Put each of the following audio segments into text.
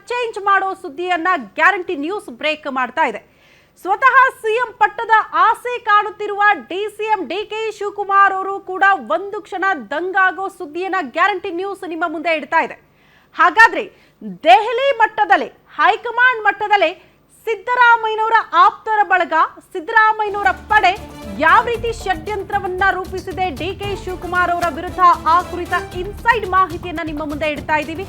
Change ಮಾಡೋ ಸುದ್ದಿಯನ್ನ guarantee news break ಮಾಡ್ತಾ ಇದೆ. ಸ್ವತಃ ಸಿಎಂ ಪಟ್ಟದ ಆಸೆ ಕಾಣುತ್ತಿರುವ ಡಿಸಿಎಂ ಡಿಕೆ ಶಿವಕುಮಾರ್ ಅವರು ಕೂಡ ಒಂದು ಕ್ಷಣ ದಂಗಾಗೋ ಸುದ್ದಿಯನ್ನ ಗ್ಯಾರಂಟಿ ನ್ಯೂಸ್ ನಿಮ್ಮ ಮುಂದೆ ಇಡ್ತಾ ಇದೆ. ಹಾಗಾದ್ರೆ ದೆಹಲಿ ಮಟ್ಟದಲ್ಲಿ ಹೈಕಮಾಂಡ್ ಮಟ್ಟದಲ್ಲಿ ಸಿದ್ದರಾಮಯ್ಯನವರ ಆಪ್ತರ ಬಳಗ, ಸಿದ್ದರಾಮಯ್ಯನವರ ಪಡೆ ಯಾವ ರೀತಿ ಷಡ್ಯಂತ್ರವನ್ನ ರೂಪಿಸಿದೆ ಡಿಕೆ ಶಿವಕುಮಾರ್ ಅವರ ವಿರುದ್ಧ, ಆ ಕುರಿತ ಇನ್ಸೈಡ್ ಮಾಹಿತಿಯನ್ನ ನಿಮ್ಮ ಮುಂದೆ ಇಡ್ತಾ ಇದ್ದೀವಿ.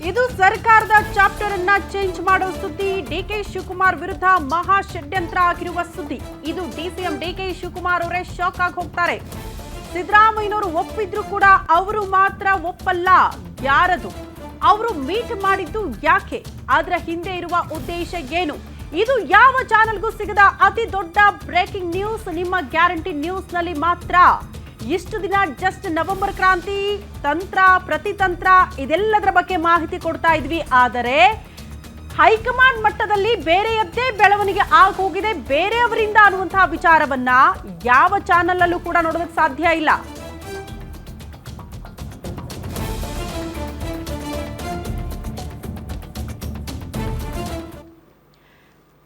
ಇದು ಸರ್ಕಾರದ ಚಾಪ್ಟರ್ ಅನ್ನ ಚೇಂಜ್ ಮಾಡೋ ಸುದ್ದಿ. ಡಿಕೆ ಶಿವಕುಮಾರ್ ವಿರುದ್ಧ ಮಹಾ ಷಡ್ಯಂತ್ರ ಆಗಿರುವ ಸುದ್ದಿ. ಇದು ಡಿಸಿಎಂ ಡಿಕೆ ಶಿವಕುಮಾರ್ ಅವರೇ ಶಾಕ್ ಆಗಿ ಹೋಗ್ತಾರೆ. ಸಿದ್ದರಾಮಯ್ಯನವರು ಒಪ್ಪಿದ್ರು ಕೂಡ ಅವರು ಮಾತ್ರ ಒಪ್ಪಲ್ಲ. ಯಾರದು? ಅವರು ಮೀಟ್ ಮಾಡಿದ್ದು ಯಾಕೆ? ಅದರ ಹಿಂದೆ ಇರುವ ಉದ್ದೇಶ ಏನು? ಇದು ಯಾವ ಚಾನೆಲ್ಗೂ ಸಿಗದ ಅತಿ ದೊಡ್ಡ ಬ್ರೇಕಿಂಗ್ ನ್ಯೂಸ್ ನಿಮ್ಮ ಗ್ಯಾರಂಟಿ ನ್ಯೂಸ್ ನಲ್ಲಿ ಮಾತ್ರ. ಇಷ್ಟು ದಿನ ಜಸ್ಟ್ ನವೆಂಬರ್ ಕ್ರಾಂತಿ, ತಂತ್ರ, ಪ್ರತಿತಂತ್ರ ಇದೆಲ್ಲದರ ಬಗ್ಗೆ ಮಾಹಿತಿ ಕೊಡ್ತಾ ಇದ್ವಿ. ಆದರೆ ಹೈಕಮಾಂಡ್ ಮಟ್ಟದಲ್ಲಿ ಬೇರೆಯದ್ದೇ ಬೆಳವಣಿಗೆ ಆಗೋಗಿದೆ ಬೇರೆಯವರಿಂದ ಅನ್ನುವಂತಹ ವಿಚಾರವನ್ನ ಯಾವ ಚಾನೆಲ್ ಅಲ್ಲೂ ಕೂಡ ನೋಡೋದಕ್ಕೆ ಸಾಧ್ಯ ಇಲ್ಲ.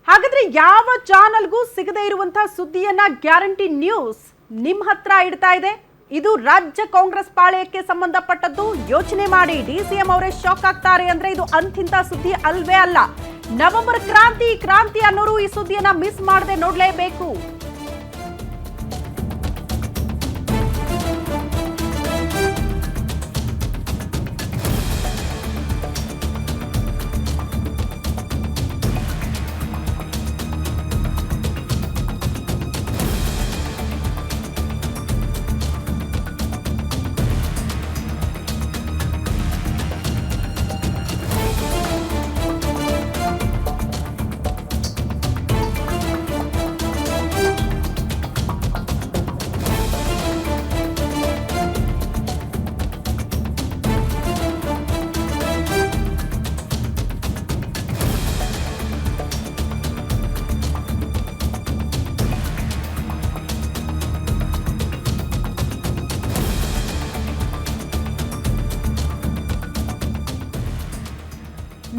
ಹಾಗಾದ್ರೆ ಯಾವ ಚಾನೆಲ್ಗೂ ಸಿಗದೇ ಇರುವಂತಹ ಸುದ್ದಿಯನ್ನ ಗ್ಯಾರಂಟಿ ನ್ಯೂಸ್ ನಿಮ್ ಹತ್ರ ಇಡ್ತಾ ಇದೆ. ಇದು ರಾಜ್ಯ ಕಾಂಗ್ರೆಸ್ ಪಾಳೆಯಕ್ಕೆ ಸಂಬಂಧಪಟ್ಟದ್ದು. ಯೋಚನೆ ಮಾಡಿ, ಡಿಸಿಎಂ ಅವರೇ ಶಾಕ್ ಆಗ್ತಾರೆ ಅಂದ್ರೆ ಇದು ಅಂತಿಂತ ಸುದ್ದಿ ಅಲ್ವೇ ಅಲ್ಲ. ನವೆಂಬರ್ ಕ್ರಾಂತಿ ಅನ್ನೋರು ಈ ಸುದ್ದಿಯನ್ನ ಮಿಸ್ ಮಾಡದೆ ನೋಡ್ಲೇಬೇಕು.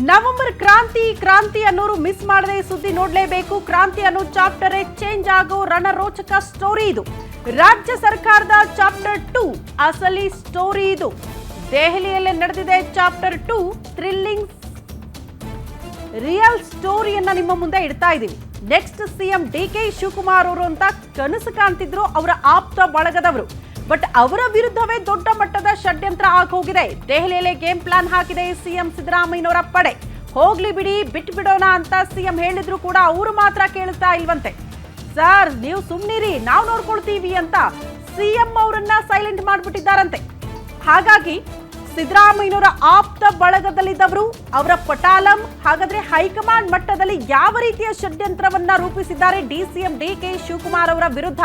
ನವೆಂಬರ್ ಕ್ರಾಂತಿ ಅನ್ನೋರು ಮಿಸ್ ಮಾಡದೆ ಸುದ್ದಿ ನೋಡ್ಲೇಬೇಕು. ಕ್ರಾಂತಿ ಅನ್ನೋ ಚಾಪ್ಟರ್ ಚೇಂಜ್ ಆಗೋ ರಣರೋಚಕ ಸ್ಟೋರಿ ಇದು. ರಾಜ್ಯ ಸರ್ಕಾರದ ಚಾಪ್ಟರ್ 2 ಅಸಲಿ ಸ್ಟೋರಿ ಇದು. ದೆಹಲಿಯಲ್ಲೇ ನಡೆದಿದೆ ಚಾಪ್ಟರ್ 2 ಥ್ರಿಲ್ಲಿಂಗ್ ರಿಯಲ್ ಸ್ಟೋರಿಯನ್ನ ನಿಮ್ಮ ಮುಂದೆ ಇಡ್ತಾ ಇದೀವಿ. ನೆಕ್ಸ್ಟ್ ಸಿಎಂ ಡಿಕೆ ಶಿವಕುಮಾರ್ ಅವರು ಅಂತ ಕನಸು ಕಾಣ್ತಿದ್ರು ಅವರ ಆಪ್ತ ಬಳಗದವರು. ಬಟ್ ಅವರ ವಿರುದ್ಧವೇ ದೊಡ್ಡ ಮಟ್ಟದ ಷಡ್ಯಂತ್ರ ಆಗೋಗಿದೆ. ದೆಹಲಿಯಲ್ಲೇ ಗೇಮ್ ಪ್ಲಾನ್ ಹಾಕಿದೆ ಸಿಎಂ ಸಿದ್ದರಾಮಯ್ಯನವರ ಪಡೆ. ಹೋಗ್ಲಿ ಬಿಡಿ, ಬಿಟ್ಟು ಬಿಡೋಣ ಅಂತ ಸಿಎಂ ಹೇಳಿದ್ರು ಕೂಡ ಅವರು ಮಾತ್ರ ಕೇಳ್ತಾ ಇಲ್ವಂತೆ. ಸರ್ ನೀವು ಸುಮ್ನಿರಿ, ನಾವು ನೋಡ್ಕೊಳ್ತೀವಿ ಅಂತ ಸಿಎಂ ಅವರನ್ನ ಸೈಲೆಂಟ್ ಮಾಡ್ಬಿಟ್ಟಿದ್ದಾರಂತೆ. ಹಾಗಾಗಿ ಸಿದ್ದರಾಮಯ್ಯನವರ ಆಪ್ತ ಬಳಗದಲ್ಲಿದ್ದವರು, ಅವರ ಪಟಾಲಂ, ಹಾಗಾದ್ರೆ ಹೈಕಮಾಂಡ್ ಮಟ್ಟದಲ್ಲಿ ಯಾವ ರೀತಿಯ ಷಡ್ಯಂತ್ರವನ್ನ ರೂಪಿಸಿದ್ದಾರೆ ಡಿಸಿಎಂ ಡಿಕೆ ಶಿವಕುಮಾರ್ ಅವರ ವಿರುದ್ಧ?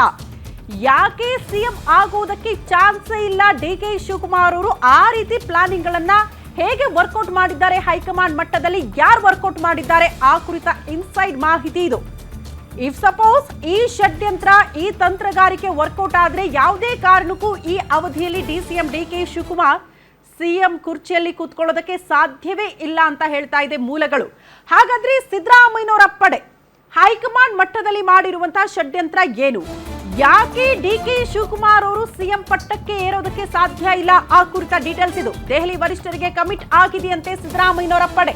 ಯಾಕೆ ಸಿಎಂ ಆಗುವುದಕ್ಕೆ ಚಾನ್ಸೇ ಇಲ್ಲ ಡಿಕೆ ಶಿವಕುಮಾರ್ ಅವರು? ಆ ರೀತಿ ಪ್ಲಾನಿಂಗ್ ಗಳನ್ನ ಹೇಗೆ ವರ್ಕೌಟ್ ಮಾಡಿದ್ದಾರೆ ಹೈಕಮಾಂಡ್ ಮಟ್ಟದಲ್ಲಿ? ಯಾರು ವರ್ಕೌಟ್ ಮಾಡಿದ್ದಾರೆ? ಆ ಕುರಿತ ಇನ್ಸೈಡ್ ಮಾಹಿತಿ ಇದು. ಇಫ್ ಸಪೋಸ್ ಈ ಷಡ್ಯಂತ್ರ, ಈ ತಂತ್ರಗಾರಿಕೆ ವರ್ಕೌಟ್ ಆದ್ರೆ ಯಾವುದೇ ಕಾರಣಕ್ಕೂ ಈ ಅವಧಿಯಲ್ಲಿ ಡಿಸಿಎಂ ಡಿಕೆ ಶಿವಕುಮಾರ್ ಸಿಎಂ ಕುರ್ಚಿಯಲ್ಲಿ ಕೂತ್ಕೊಳ್ಳೋದಕ್ಕೆ ಸಾಧ್ಯವೇ ಇಲ್ಲ ಅಂತ ಹೇಳ್ತಾ ಇದೆ ಮೂಲಗಳು. ಹಾಗಾದ್ರೆ ಸಿದ್ದರಾಮಯ್ಯನವರ ಪಡೆ ಹೈಕಮಾಂಡ್ ಮಟ್ಟದಲ್ಲಿ ಮಾಡಿರುವಂತಹ ಷಡ್ಯಂತ್ರ ಏನು? ಯಾಕೆ ಡಿಕೆ ಶಿವಕುಮಾರ್ ಅವರು ಸಿಎಂ ಪಟ್ಟಕ್ಕೆ ಏರೋದಕ್ಕೆ ಸಾಧ್ಯ ಇಲ್ಲ? ಆ ಕುರಿತ ಡೀಟೇಲ್ಸ್ ಇದು. ದೆಹಲಿ ವರಿಷ್ಠರಿಗೆ ಕಮಿಟ್ ಆಗಿದೆಯಂತೆ ಸಿದ್ದರಾಮಯ್ಯನವರ ಪಡೆ.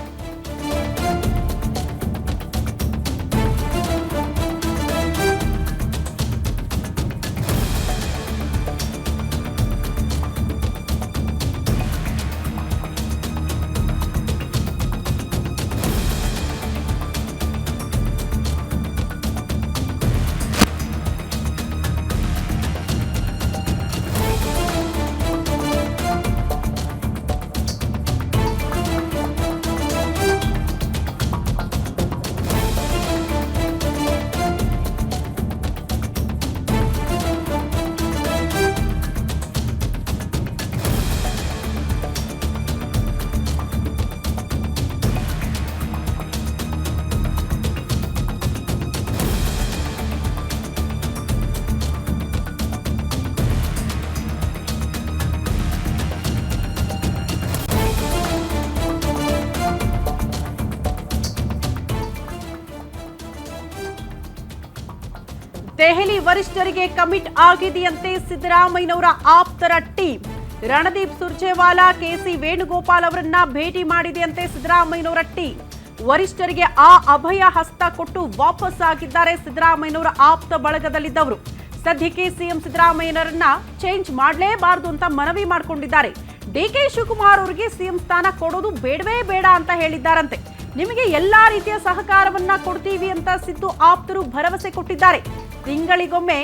ದೆಹಲಿ ವರಿಷ್ಠರಿಗೆ ಕಮಿಟ್ ಆಗಿದೆಯಂತೆ ಸಿದ್ದರಾಮಯ್ಯನವರ ಆಪ್ತರ ಟೀಮ್. ರಣದೀಪ್ ಸುರ್ಜೇವಾಲಾ, ಕೆಸಿ ವೇಣುಗೋಪಾಲ್ ಅವರನ್ನ ಭೇಟಿ ಮಾಡಿದೆಯಂತೆ ಸಿದ್ದರಾಮಯ್ಯನವರ ಟೀಮ್. ವರಿಷ್ಠರಿಗೆ ಆ ಅಭಯ ಹಸ್ತ ಕೊಟ್ಟು ವಾಪಸ್ ಆಗಿದ್ದಾರೆ ಸಿದ್ದರಾಮಯ್ಯನವರ ಆಪ್ತ ಬಳಗದಲ್ಲಿದ್ದವರು. ಸದ್ಯಕ್ಕೆ ಸಿಎಂ ಸಿದ್ದರಾಮಯ್ಯನವರನ್ನ ಚೇಂಜ್ ಮಾಡಲೇಬಾರದು ಅಂತ ಮನವಿ ಮಾಡಿಕೊಂಡಿದ್ದಾರೆ. ಡಿಕೆ ಶಿವಕುಮಾರ್ ಅವರಿಗೆ ಸಿಎಂ ಸ್ಥಾನ ಕೊಡೋದು ಬೇಡವೇ ಬೇಡ ಅಂತ ಹೇಳಿದ್ದಾರಂತೆ. ನಿಮಗೆ ಎಲ್ಲಾ ರೀತಿಯ ಸಹಕಾರವನ್ನ ಕೊಡ್ತೀವಿ ಅಂತ ಸಿದ್ದು ಆಪ್ತರು ಭರವಸೆ ಕೊಟ್ಟಿದ್ದಾರೆ. ತಿಂಗಳಿಗೊಮ್ಮೆ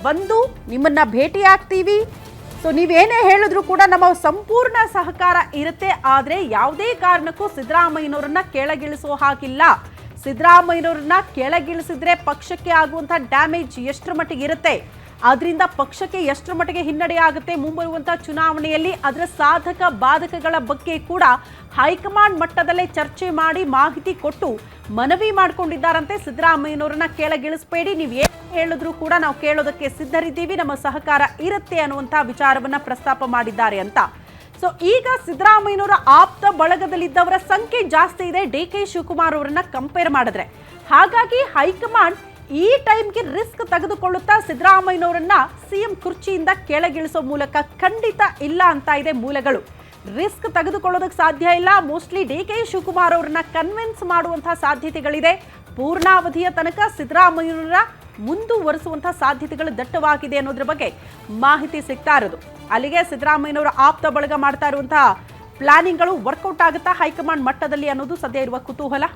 ಬಂದು ನಿಮ್ಮನ್ನ ಭೇಟಿ ಆಗ್ತೀವಿ, ಸೊ ನೀವೇನೇ ಹೇಳಿದ್ರು ಕೂಡ ನಮ್ಮ ಸಂಪೂರ್ಣ ಸಹಕಾರ ಇರುತ್ತೆ. ಆದ್ರೆ ಯಾವುದೇ ಕಾರಣಕ್ಕೂ ಸಿದ್ದರಾಮಯ್ಯನವರನ್ನ ಕೆಳಗಿಳಿಸೋ ಹಾಗಿಲ್ಲ. ಸಿದ್ದರಾಮಯ್ಯನವರನ್ನ ಕೆಳಗಿಳಿಸಿದ್ರೆ ಪಕ್ಷಕ್ಕೆ ಆಗುವಂತಹ ಡ್ಯಾಮೇಜ್ ಎಷ್ಟರ ಮಟ್ಟಿಗೆ ಇರುತ್ತೆ, ಅದರಿಂದ ಪಕ್ಷಕ್ಕೆ ಎಷ್ಟರ ಮಟ್ಟಿಗೆ ಹಿನ್ನಡೆ ಆಗುತ್ತೆ ಮುಂಬರುವಂತಹ ಚುನಾವಣೆಯಲ್ಲಿ, ಅದರ ಸಾಧಕ ಬಾಧಕಗಳ ಬಗ್ಗೆ ಕೂಡ ಹೈಕಮಾಂಡ್ ಮಟ್ಟದಲ್ಲೇ ಚರ್ಚೆ ಮಾಡಿ ಮಾಹಿತಿ ಕೊಟ್ಟು ಮನವಿ ಮಾಡಿಕೊಂಡಿದ್ದಾರಂತೆ. ಸಿದ್ದರಾಮಯ್ಯನವರನ್ನ ಕೆಳಗಿಳಿಸಬೇಡಿ, ನೀವು ಏನು ಹೇಳಿದ್ರು ಕೂಡ ನಾವು ಕೇಳೋದಕ್ಕೆ ಸಿದ್ಧರಿದ್ದೀವಿ, ನಮ್ಮ ಸಹಕಾರ ಇರುತ್ತೆ ಅನ್ನುವಂಥ ವಿಚಾರವನ್ನ ಪ್ರಸ್ತಾಪ ಮಾಡಿದ್ದಾರೆ ಅಂತ. ಸೊ ಈಗ ಸಿದ್ದರಾಮಯ್ಯನವರ ಆಪ್ತ ಬಳಗದಲ್ಲಿದ್ದವರ ಸಂಖ್ಯೆ ಜಾಸ್ತಿ ಇದೆ ಡಿಕೆ ಶಿವಕುಮಾರ್ ಅವರನ್ನ ಕಂಪೇರ್ ಮಾಡಿದ್ರೆ. ಹಾಗಾಗಿ ಹೈಕಮಾಂಡ್ ಈ ಟೈಮ್ಗೆ ರಿಸ್ಕ್ ತೆಗೆದುಕೊಳ್ಳುತ್ತಾ ಸಿದ್ದರಾಮಯ್ಯನವರನ್ನ ಸಿಎಂ ಕುರ್ಚಿಯಿಂದ ಕೆಳಗಿಳಿಸೋ ಮೂಲಕ ಖಂಡಿತ ಇಲ್ಲ ಅಂತ ಇದೆ ಮೂಲಗಳು. ರಿಸ್ಕ್ ತೆಗೆದುಕೊಳ್ಳೋದಕ್ಕೆ ಸಾಧ್ಯ ಇಲ್ಲ. ಮೋಸ್ಟ್ಲಿ ಡಿಕೆ ಶಿವಕುಮಾರ್ ಅವರನ್ನ ಕನ್ವಿನ್ಸ್ ಮಾಡುವಂತಹ ಸಾಧ್ಯತೆಗಳಿದೆ. ಪೂರ್ಣಾವಧಿಯ ತನಕ ಸಿದ್ದರಾಮಯ್ಯನವರ ಮುಂದುವರಿಸುವಂತಹ ಸಾಧ್ಯತೆಗಳು ದಟ್ಟವಾಗಿದೆ ಅನ್ನೋದ್ರ ಬಗ್ಗೆ ಮಾಹಿತಿ ಸಿಗ್ತಾ ಇರೋದು. ಅಲ್ಲಿಗೆ ಸಿದ್ದರಾಮಯ್ಯನವರ ಆಪ್ತ ಬಳಗ ಮಾಡ್ತಾ ಇರುವಂತಹ ಪ್ಲಾನಿಂಗ್ಗಳು ವರ್ಕೌಟ್ ಆಗುತ್ತಾ ಹೈಕಮಾಂಡ್ ಮಟ್ಟದಲ್ಲಿ ಅನ್ನೋದು ಸದ್ಯ ಇರುವ ಕುತೂಹಲ.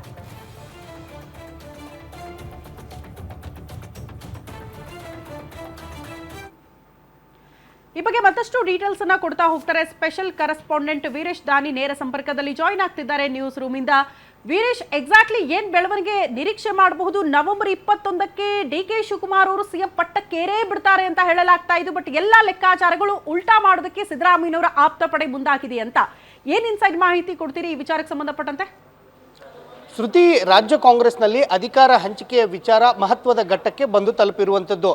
ಈ ಬಗ್ಗೆ ಮತ್ತಷ್ಟು ಡೀಟೇಲ್ಸ್ ಅನ್ನ ಕೊಡ್ತಾ ಹೋಗ್ತಾರೆ ಸ್ಪೆಷಲ್ ಕರೆಸ್ಪಾಂಡೆಂಟ್ ವೀರೇಶ್ ದಾನಿ ನೇರ ಸಂಪರ್ಕದಲ್ಲಿ ಜಾಯಿನ್ ಆಗ್ತಿದ್ದಾರೆ ನ್ಯೂಸ್ ರೂಮ್ ಇಂದ. ವೀರೇಶ್, ಎಕ್ಸಾಕ್ಟ್ಲಿ ಏನ್ ಬೆಳವಣಿಗೆ ನಿರೀಕ್ಷೆ ಮಾಡಬಹುದು? ನವೆಂಬರ್ 21ಕ್ಕೆ ಡಿಕೆ ಶಿವಕುಮಾರ್ ಅವರು ಸಿಎಂ ಪಟ್ಟಕ್ಕೇರೇ ಬಿಡ್ತಾರೆ ಅಂತ ಹೇಳಲಾಗ್ತಾ ಇದ್ದು, ಬಟ್ ಎಲ್ಲಾ ಲೆಕ್ಕಾಚಾರಗಳು ಉಲ್ಟಾ ಮಾಡೋದಕ್ಕೆ ಸಿದ್ದರಾಮಯ್ಯನವರ ಆಪ್ತ ಪಡೆ ಮುಂದಾಗಿದೆ ಅಂತ. ಏನ್ ಇನ್ಸೈಡ್ ಮಾಹಿತಿ ಕೊಡ್ತೀರಿ ಈ ವಿಚಾರಕ್ಕೆ ಸಂಬಂಧಪಟ್ಟಂತೆ? ಶ್ರುತಿ, ರಾಜ್ಯ ಕಾಂಗ್ರೆಸ್ನಲ್ಲಿ ಅಧಿಕಾರ ಹಂಚಿಕೆಯ ವಿಚಾರ ಮಹತ್ವದ ಘಟ್ಟಕ್ಕೆ ಬಂದು ತಲುಪಿರುವಂಥದ್ದು.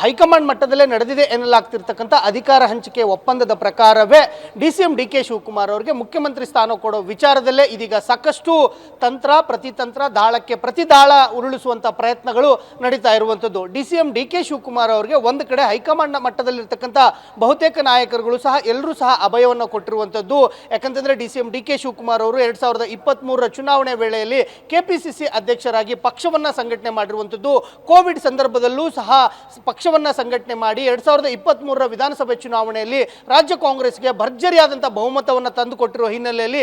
ಹೈಕಮಾಂಡ್ ಮಟ್ಟದಲ್ಲೇ ನಡೆದಿದೆ ಎನ್ನಲಾಗ್ತಿರ್ತಕ್ಕಂಥ ಅಧಿಕಾರ ಹಂಚಿಕೆ ಒಪ್ಪಂದದ ಪ್ರಕಾರವೇ DCM DK ಶಿವಕುಮಾರ್ ಅವರಿಗೆ ಮುಖ್ಯಮಂತ್ರಿ ಸ್ಥಾನ ಕೊಡೋ ವಿಚಾರದಲ್ಲೇ ಇದೀಗ ಸಾಕಷ್ಟು ತಂತ್ರ ಪ್ರತಿತಂತ್ರ, ದಾಳಕ್ಕೆ ಪ್ರತಿ ದಾಳ ಉರುಳಿಸುವಂಥ ಪ್ರಯತ್ನಗಳು ನಡೀತಾ ಇರುವಂಥದ್ದು. DCM DK ಶಿವಕುಮಾರ್ ಅವರಿಗೆ ಒಂದು ಕಡೆ ಹೈಕಮಾಂಡ್ ಮಟ್ಟದಲ್ಲಿರ್ತಕ್ಕಂಥ ಬಹುತೇಕ ನಾಯಕರುಗಳು ಸಹ ಎಲ್ಲರೂ ಸಹ ಅಭಯವನ್ನು ಕೊಟ್ಟಿರುವಂಥದ್ದು. ಯಾಕಂತಂದ್ರೆ DCM DK ಶಿವಕುಮಾರ್ ಅವರು 2023 ಚುನಾವಣೆ ವೇಳೆಯಲ್ಲಿ ಕೆಪಿಸಿಸಿ ಅಧ್ಯಕ್ಷರಾಗಿ ಪಕ್ಷವನ್ನ ಸಂಘಟನೆ ಮಾಡಿರುವಂಥದ್ದು. ಕೋವಿಡ್ ಸಂದರ್ಭದಲ್ಲೂ ಸಹ ಪಕ್ಷವನ್ನ ಸಂಘಟನೆ ಮಾಡಿ 2023 ವಿಧಾನಸಭೆ ಚುನಾವಣೆಯಲ್ಲಿ ರಾಜ್ಯ ಕಾಂಗ್ರೆಸ್ಗೆ ಭರ್ಜರಿಯಾದಂತಹ ಬಹುಮತವನ್ನು ತಂದುಕೊಟ್ಟಿರುವ ಹಿನ್ನೆಲೆಯಲ್ಲಿ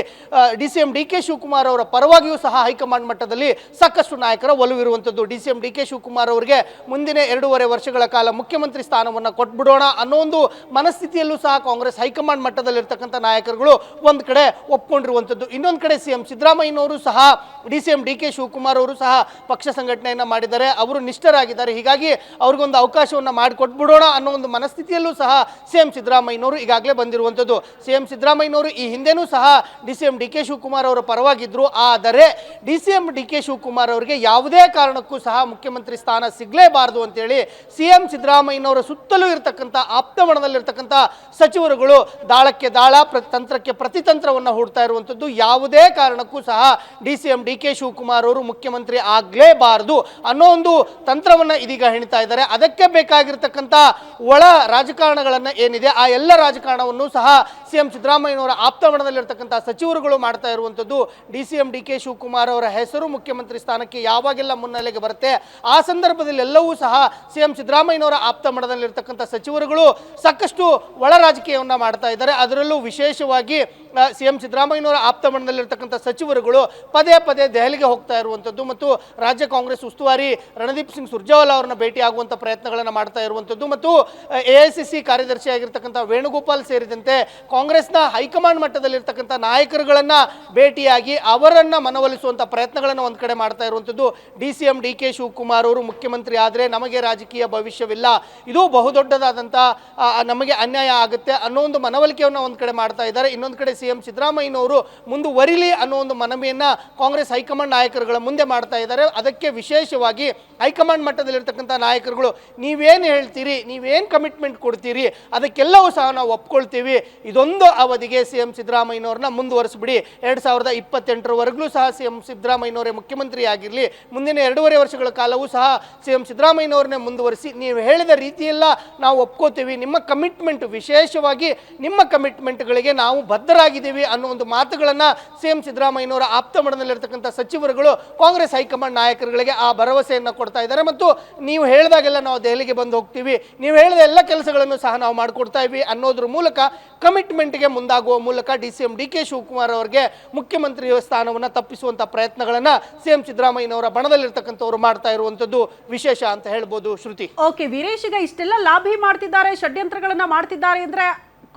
DCM DK ಶಿವಕುಮಾರ್ ಅವರ ಪರವಾಗಿಯೂ ಸಹ ಹೈಕಮಾಂಡ್ ಮಟ್ಟದಲ್ಲಿ ಸಾಕಷ್ಟು ನಾಯಕರ ಒಲವಿರುವಂಥದ್ದು. DCM DK ಶಿವಕುಮಾರ್ ಅವರಿಗೆ ಮುಂದಿನ 2.5 ವರ್ಷಗಳ ಕಾಲ ಮುಖ್ಯಮಂತ್ರಿ ಸ್ಥಾನವನ್ನು ಕೊಟ್ಬಿಡೋಣ ಅನ್ನೋ ಒಂದು ಮನಸ್ಥಿತಿಯಲ್ಲೂ ಸಹ ಕಾಂಗ್ರೆಸ್ ಹೈಕಮಾಂಡ್ ಮಟ್ಟದಲ್ಲಿರ್ತಕ್ಕಂಥ ನಾಯಕರುಗಳು ಒಂದು ಕಡೆ ಒಪ್ಕೊಂಡಿರುವಂಥದ್ದು. ಇನ್ನೊಂದು ಕಡೆ ಸಿಎಂ ಸಿದ್ದರಾಮಯ್ಯನವರು ಸಹ DCM DK ಶಿವಕುಮಾರ್ ಅವರು ಸಹ ಪಕ್ಷ ಸಂಘಟನೆಯನ್ನ ಮಾಡಿದ್ದಾರೆ, ಅವರು ನಿಷ್ಠರಾಗಿದ್ದಾರೆ. ಹೀಗಾಗಿ ಅವ್ರಿಗೊಂದು ಅವಕಾಶವನ್ನು ಮಾಡಿಕೊಟ್ಬಿಡೋಣ ಅನ್ನೋ ಒಂದು ಮನಸ್ಥಿತಿಯಲ್ಲೂ ಸಹ ಸಿಎಂ ಸಿದ್ದರಾಮಯ್ಯನವರು ಈಗಾಗಲೇ ಬಂದಿರುವಂಥದ್ದು. ಸಿಎಂ ಸಿದ್ದರಾಮಯ್ಯನವರು ಈ ಹಿಂದೆನೂ ಸಹ DCM DK ಶಿವಕುಮಾರ್ ಅವರ ಪರವಾಗಿದ್ರು. ಆದರೆ DCM DK ಶಿವಕುಮಾರ್ ಅವರಿಗೆ ಯಾವುದೇ ಕಾರಣಕ್ಕೂ ಸಹ ಮುಖ್ಯಮಂತ್ರಿ ಸ್ಥಾನ ಸಿಗಲೇಬಾರದು ಅಂತೇಳಿ ಸಿಎಂ ಸಿದ್ದರಾಮಯ್ಯನವರ ಸುತ್ತಲೂ ಇರತಕ್ಕಂಥ ಆಪ್ತಮಣದಲ್ಲಿರ್ತಕ್ಕಂಥ ಸಚಿವರುಗಳು ದಾಳಕ್ಕೆ ದಾಳ, ತಂತ್ರಕ್ಕೆ ಪ್ರತಿತಂತ್ರವನ್ನು ಹೂಡ್ತಾ ಇರುವಂಥದ್ದು. ಯಾವುದೇ ಕಾರಣಕ್ಕೂ ಸಹ DCM DK ಶಿವಕುಮಾರ್ ಅವರು ಮುಖ್ಯಮಂತ್ರಿ ಆಗಲೇಬಾರದು ಅನ್ನೋ ಒಂದು ತಂತ್ರವನ್ನು ಇದೀಗ ಹೆಣಿತಾ ಇದ್ದಾರೆ. ಅದಕ್ಕೆ ಬೇಕಾಗಿರ್ತಕ್ಕಂಥ ಒಳ ರಾಜಕಾರಣಗಳನ್ನು ಏನಿದೆ ಆ ಎಲ್ಲ ರಾಜಕಾರಣವನ್ನು ಸಹ ಸಿಎಂ ಸಿದ್ದರಾಮಯ್ಯನವರ ಆಪ್ತಮಣದಲ್ಲಿರ್ತಕ್ಕಂಥ ಸಚಿವರುಗಳು ಮಾಡ್ತಾ ಇರುವಂಥದ್ದು. DCM DK ಶಿವಕುಮಾರ್ ಅವರ ಹೆಸರು ಮುಖ್ಯಮಂತ್ರಿ ಸ್ಥಾನಕ್ಕೆ ಯಾವಾಗೆಲ್ಲ ಮುನ್ನೆಲೆಗೆ ಬರುತ್ತೆ ಆ ಸಂದರ್ಭದಲ್ಲಿ ಎಲ್ಲವೂ ಸಹ ಸಿಎಂ ಸಿದ್ದರಾಮಯ್ಯನವರ ಆಪ್ತಮಣದಲ್ಲಿರ್ತಕ್ಕಂಥ ಸಚಿವರುಗಳು ಸಾಕಷ್ಟು ಒಳ ರಾಜಕೀಯವನ್ನ ಮಾಡ್ತಾ ಇದ್ದಾರೆ. ಅದರಲ್ಲೂ ವಿಶೇಷವಾಗಿ ಸಿಎಂ ಸಿದ್ದರಾಮಯ್ಯನವರ ಆಪ್ತಮಣದಲ್ಲಿರ್ತಕ್ಕಂಥ ಸಚಿವರುಗಳು ಪದೇ ಪದೇ ದೆಹಲಿಗೆ ಹೋಗ್ತಾ ಇರುವಂಥದ್ದು ಮತ್ತು ರಾಜ್ಯ ಕಾಂಗ್ರೆಸ್ ಉಸ್ತುವಾರಿ ರಣದೀಪ್ ಸಿಂಗ್ ಸುರ್ಜೇವಾಲಾ ಅವರನ್ನ ಭೇಟಿ ಆಗುವಂಥ ಪ್ರಯತ್ನಗಳನ್ನು ಮಾಡ್ತಾ ಇರುವಂಥದ್ದು ಮತ್ತು AICC ಕಾರ್ಯದರ್ಶಿಯಾಗಿರ್ತಕ್ಕಂಥ ವೇಣುಗೋಪಾಲ್ ಸೇರಿದಂತೆ ಕಾಂಗ್ರೆಸ್ನ ಹೈಕಮಾಂಡ್ ಮಟ್ಟದಲ್ಲಿರ್ತಕ್ಕಂಥ ನಾಯಕರುಗಳನ್ನ ಭೇಟಿಯಾಗಿ ಅವರನ್ನ ಮನವೊಲಿಸುವಂಥ ಪ್ರಯತ್ನಗಳನ್ನು ಒಂದು ಕಡೆ ಮಾಡ್ತಾ ಇರುವಂಥದ್ದು. DCM DK ಶಿವಕುಮಾರ್ ಅವರು ಮುಖ್ಯಮಂತ್ರಿ ಆದರೆ ನಮಗೆ ರಾಜಕೀಯ ಭವಿಷ್ಯವಿಲ್ಲ, ಇದು ಬಹುದೊಡ್ಡದಾದಂಥ ನಮಗೆ ಅನ್ಯಾಯ ಆಗುತ್ತೆ ಅನ್ನೋ ಒಂದು ಮನವೊಲಿಕೆಯನ್ನು ಒಂದು ಕಡೆ ಮಾಡ್ತಾ ಇದ್ದಾರೆ. ಇನ್ನೊಂದು ಕಡೆ ಸಿಎಂ ಸಿದ್ದರಾಮಯ್ಯನವರು ಮುಂದುವರಿಲಿ ಅನ್ನೋ ಒಂದು ಮನವಿಯನ್ನ ಕಾಂಗ್ರೆಸ್ ಹೈಕಮಾಂಡ್ ನಾಯಕರುಗಳ ಮುಂದೆ ಮಾಡ್ತಾ ಇದ್ದಾರೆ. ಅದಕ್ಕೆ ವಿಶೇಷವಾಗಿ ಹೈಕಮಾಂಡ್ ಮಟ್ಟದಲ್ಲಿರ್ತಕ್ಕಂಥ ನಾಯಕರುಗಳು ನೀವೇನು ಹೇಳ್ತೀರಿ, ನೀವೇನು ಕಮಿಟ್ಮೆಂಟ್ ಕೊಡ್ತೀರಿ ಅದಕ್ಕೆಲ್ಲವೂ ಸಹ ನಾವು ಒಪ್ಕೊಳ್ತೀವಿ, ಇದೊಂದು ಒಂದು ಅವಧಿಗೆ CM ಸಿದ್ದರಾಮಯ್ಯನವ್ರನ್ನ ಮುಂದುವರಿಸ್ಬಿಡಿ, 2028ರವರೆಗೂ ಸಹ CM ಸಿದ್ದರಾಮಯ್ಯನವರೇ ಮುಖ್ಯಮಂತ್ರಿ ಆಗಿರಲಿ, ಮುಂದಿನ 2.5 ವರ್ಷಗಳ ಕಾಲವೂ ಸಹ CM ಸಿದ್ದರಾಮಯ್ಯನವ್ರನ್ನೇ ಮುಂದುವರಿಸಿ, ನೀವು ಹೇಳಿದ ರೀತಿಯೆಲ್ಲ ನಾವು ಒಪ್ಕೋತೀವಿ, ನಿಮ್ಮ ಕಮಿಟ್ಮೆಂಟ್ ವಿಶೇಷವಾಗಿ ನಿಮ್ಮ ಕಮಿಟ್ಮೆಂಟ್ಗಳಿಗೆ ನಾವು ಬದ್ಧರಾಗಿದ್ದೀವಿ ಅನ್ನೋ ಒಂದು ಮಾತುಗಳನ್ನು CM ಸಿದ್ದರಾಮಯ್ಯನವರ ಆಪ್ತ ಮಂಡಲದಲ್ಲಿರ್ತಕ್ಕಂಥ ಸಚಿವರುಗಳು ಕಾಂಗ್ರೆಸ್ ಹೈಕಮಾಂಡ್ ನಾಯಕರುಗಳಿಗೆ ಆ ಭರವಸೆಯನ್ನು ಕೊಡ್ತಾ ಇದ್ದಾರೆ. ಮತ್ತು ನೀವು ಹೇಳಿದಾಗೆಲ್ಲ ನಾವು ದೆಹಲಿಗೆ ಬಂದು ಹೋಗ್ತೀವಿ, ನೀವು ಹೇಳಿದ ಎಲ್ಲ ಕೆಲಸಗಳನ್ನು ಸಹ ನಾವು ಮಾಡಿಕೊಡ್ತಾ ಇವಿ ಅನ್ನೋದ್ರ ಮೂಲಕ ಕಮಿಟ್ಮೆಂಟ್ಗೆ ಮುಂದಾಗುವ ಮೂಲಕ DCM DK ಶಿವಕುಮಾರ್ ಅವರಿಗೆ ಮುಖ್ಯಮಂತ್ರಿ ಸ್ಥಾನವನ್ನು ತಪ್ಪಿಸುವಂಥ ಪ್ರಯತ್ನಗಳನ್ನು CM ಸಿದ್ದರಾಮಯ್ಯನವರ ಬಣದಲ್ಲಿರ್ತಕ್ಕಂಥವ್ರು ಮಾಡ್ತಾ ಇರುವಂಥದ್ದು ವಿಶೇಷ ಅಂತ ಹೇಳ್ಬೋದು. ಶ್ರುತಿ, ಓಕೆ ವೀರೇಶ್, ಈಗ ಇಷ್ಟೆಲ್ಲ ಲಾಭಿ ಮಾಡ್ತಿದ್ದಾರೆ, ಷಡ್ಯಂತ್ರಗಳನ್ನ ಮಾಡ್ತಿದ್ದಾರೆ ಅಂದ್ರೆ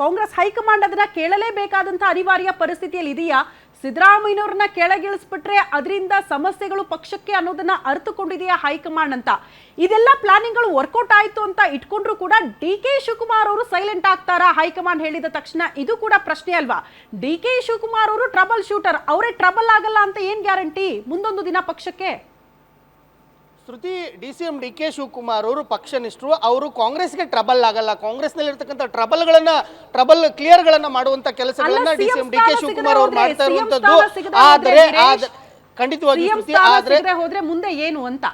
ಕಾಂಗ್ರೆಸ್ ಹೈಕಮಾಂಡ್ ಅದನ್ನ ಕೇಳಲೇಬೇಕಾದಂತ ಅನಿವಾರ್ಯ ಪರಿಸ್ಥಿತಿಯಲ್ಲಿ ಇದೆಯಾ? ಸಿದ್ದರಾಮಯ್ಯನವ್ರನ್ನ ಕೆಳಗಿಳಿಸ್ಬಿಟ್ರೆ ಅದರಿಂದ ಸಮಸ್ಯೆಗಳು ಪಕ್ಷಕ್ಕೆ ಅನ್ನೋದನ್ನ ಅರ್ಥಕೊಂಡಿದೆಯಾ ಹೈಕಮಾಂಡ್ ಅಂತ? ಇದೆಲ್ಲ ಪ್ಲಾನಿಂಗ್ಗಳು ವರ್ಕೌಟ್ ಆಯ್ತು ಅಂತ ಇಟ್ಕೊಂಡ್ರು ಕೂಡ DK ಶಿವಕುಮಾರ್ ಅವರು ಸೈಲೆಂಟ್ ಆಗ್ತಾರಾ ಹೈಕಮಾಂಡ್ ಹೇಳಿದ ತಕ್ಷಣ? ಇದು ಕೂಡ ಪ್ರಶ್ನೆ ಅಲ್ವಾ? DK ಶಿವಕುಮಾರ್ ಅವರು ಟ್ರಬಲ್ ಶೂಟರ್, ಅವರೇ ಟ್ರಬಲ್ ಆಗಲ್ಲ ಅಂತ ಏನ್ ಗ್ಯಾರಂಟಿ ಮುಂದೊಂದು ದಿನ ಪಕ್ಷಕ್ಕೆ? ಶ್ರುತಿ, DCM DK ಶಿವಕುಮಾರ್ ಅವರು ಪಕ್ಷನಿಷ್ಠರು, ಅವರು ಕಾಂಗ್ರೆಸ್ಗೆ ಟ್ರಬಲ್ ಆಗಲ್ಲ. ಕಾಂಗ್ರೆಸ್ನಲ್ಲಿರ್ತಕ್ಕಂಥ ಟ್ರಬಲ್ ಕ್ಲಿಯರ್ಗಳನ್ನ ಮಾಡುವಂತ ಕೆಲಸಗಳನ್ನ DCM DK ಶಿವಕುಮಾರ್ ಅವರು ಮಾಡ್ತಾ ಇರುವಂತದ್ದು. ಆದರೆ ಖಂಡಿತವಾಗಿಯೂ ಶ್ರುತಿ, ಹೋದ್ರೆ ಮುಂದೆ ಏನು ಅಂತ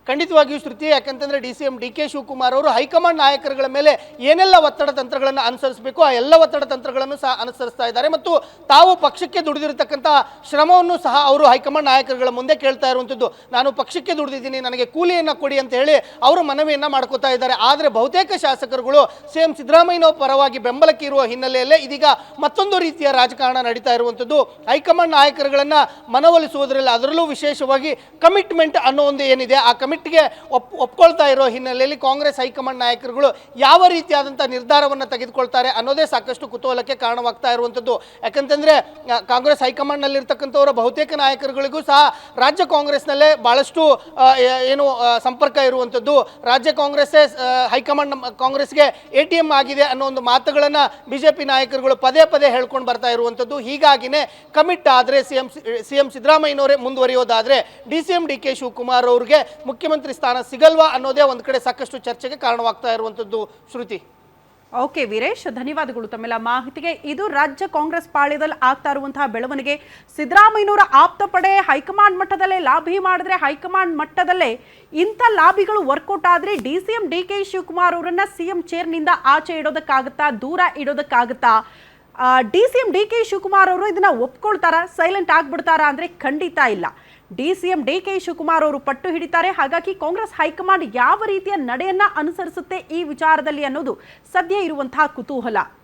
ಖಂಡಿತವಾಗಿಯೂ ಶ್ರುತಿ, ಯಾಕಂತಂದ್ರೆ DCM DK ಶಿವಕುಮಾರ್ ಅವರು ಹೈಕಮಾಂಡ್ ನಾಯಕರುಗಳ ಮೇಲೆ ಏನೆಲ್ಲ ಒತ್ತಡ ತಂತ್ರಗಳನ್ನು ಅನುಸರಿಸಬೇಕು ಆ ಎಲ್ಲ ಒತ್ತಡ ತಂತ್ರಗಳನ್ನು ಸಹ ಅನುಸರಿಸ್ತಾ ಇದ್ದಾರೆ. ಮತ್ತು ತಾವು ಪಕ್ಷಕ್ಕೆ ದುಡಿದಿರತಕ್ಕಂಥ ಶ್ರಮವನ್ನು ಸಹ ಅವರು ಹೈಕಮಾಂಡ್ ನಾಯಕರುಗಳ ಮುಂದೆ ಕೇಳ್ತಾ ಇರುವಂಥದ್ದು. ನಾನು ಪಕ್ಷಕ್ಕೆ ದುಡಿದಿದ್ದೀನಿ, ನನಗೆ ಕೂಲಿಯನ್ನು ಕೊಡಿ ಅಂತ ಹೇಳಿ ಅವರು ಮನವಿಯನ್ನು ಮಾಡ್ಕೋತಾ ಇದ್ದಾರೆ. ಆದರೆ ಬಹುತೇಕ ಶಾಸಕರುಗಳು CM ಸಿದ್ದರಾಮಯ್ಯನವರ ಪರವಾಗಿ ಬೆಂಬಲಕ್ಕೆ ಇರುವ ಹಿನ್ನೆಲೆಯಲ್ಲೇ ಇದೀಗ ಮತ್ತೊಂದು ರೀತಿಯ ರಾಜಕಾರಣ ನಡೀತಾ ಇರುವಂಥದ್ದು. ಹೈಕಮಾಂಡ್ ನಾಯಕರುಗಳನ್ನು ಮನವೊಲಿಸುವುದರಲ್ಲಿ, ಅದರಲ್ಲೂ ವಿಶೇಷವಾಗಿ ಕಮಿಟ್ಮೆಂಟ್ ಅನ್ನೋ ಒಂದು ಏನಿದೆ ಆ ಕಮಿಟ್ಗೆ ಒಪ್ಕೊಳ್ತಾ ಇರೋ ಹಿನ್ನೆಲೆಯಲ್ಲಿ ಕಾಂಗ್ರೆಸ್ ಹೈಕಮಾಂಡ್ ನಾಯಕರುಗಳು ಯಾವ ರೀತಿಯಾದಂಥ ನಿರ್ಧಾರವನ್ನು ತೆಗೆದುಕೊಳ್ತಾರೆ ಅನ್ನೋದೇ ಸಾಕಷ್ಟು ಕುತೂಹಲಕ್ಕೆ ಕಾರಣವಾಗ್ತಾ ಇರುವಂಥದ್ದು. ಯಾಕಂತಂದ್ರೆ ಕಾಂಗ್ರೆಸ್ ಹೈಕಮಾಂಡ್ನಲ್ಲಿರ್ತಕ್ಕಂಥವರ ಬಹುತೇಕ ನಾಯಕರುಗಳಿಗೂ ಸಹ ರಾಜ್ಯ ಕಾಂಗ್ರೆಸ್ನಲ್ಲೇ ಬಹಳಷ್ಟು ಸಂಪರ್ಕ ಇರುವಂಥದ್ದು. ರಾಜ್ಯ ಕಾಂಗ್ರೆಸ್ಸೇ ಹೈಕಮಾಂಡ್ ಕಾಂಗ್ರೆಸ್ಗೆ ATM ಆಗಿದೆ ಅನ್ನೋ ಒಂದು ಮಾತುಗಳನ್ನು BJP ನಾಯಕರುಗಳು ಪದೇ ಪದೇ ಹೇಳ್ಕೊಂಡು ಬರ್ತಾ ಇರುವಂಥದ್ದು. ಹೀಗಾಗಿನೇ ಕಮಿಟ್ ಆದರೆ CM ಸಿದ್ದರಾಮಯ್ಯನವರೇ ಮುಂದುವರಿಯೋದಾದರೆ DCM DK ಶಿವಕುಮಾರ್ ಅವರಿಗೆ ಮುಖ್ಯಮಂತ್ರಿ ಸ್ಥಾನ ಸಿಗಲ್ವಾ ಅನ್ನೋದೇ ಒಂದು ಕಡೆ ಸಾಕಷ್ಟು ಚರ್ಚೆಗೆ ಕಾರಣವಾಗ್ತಾ ಇರುವಂಥದ್ದು. ಶ್ರುತಿ, ಓಕೆ ವೀರೇಶ್, ಧನ್ಯವಾದಗಳು ತಮ್ಮೆಲ್ಲ ಮಾಹಿತಿಗೆ. ಇದು ರಾಜ್ಯ ಕಾಂಗ್ರೆಸ್ ಪಾಳ್ಯದಲ್ಲಿ ಆಗ್ತಾ ಇರುವಂತಹ ಬೆಳವಣಿಗೆ. ಸಿದ್ದರಾಮಯ್ಯನವರ ಆಪ್ತ ಪಡೆ ಹೈಕಮಾಂಡ್ ಮಟ್ಟದಲ್ಲೇ ಲಾಭಿ ಮಾಡಿದ್ರೆ, ಹೈಕಮಾಂಡ್ ಮಟ್ಟದಲ್ಲೇ ಇಂಥ ಲಾಭಿಗಳು ವರ್ಕೌಟ್ ಆದ್ರೆ DCM DK ಶಿವಕುಮಾರ್ ಅವರನ್ನ CM ಚೇರ್ನಿಂದ ಆಚೆ ಇಡೋದಕ್ಕಾಗುತ್ತಾ, ದೂರ ಇಡೋದಕ್ಕಾಗುತ್ತಾ? DCM DK ಶಿವಕುಮಾರ್ ಅವರು ಇದನ್ನ ಒಪ್ಕೊಳ್ತಾರಾ, ಸೈಲೆಂಟ್ ಆಗ್ಬಿಡ್ತಾರಾ ಅಂದ್ರೆ ಖಂಡಿತ ಇಲ್ಲ. DCM DK ಶಿವಕುಮಾರ್ ಅವರು ಪಟ್ಟು ಹಿಡಿತಾರೆ. ಹಾಗಾಗಿ ಕಾಂಗ್ರೆಸ್ ಹೈಕಮಾಂಡ್ ಯಾವ ರೀತಿಯ ನಡೆಯನ್ನ ಅನುಸರಿಸುತ್ತೆ ಈ ವಿಚಾರದಲ್ಲಿ ಅನ್ನೋದು ಸದ್ಯ ಇರುವಂತಹ ಕುತೂಹಲ.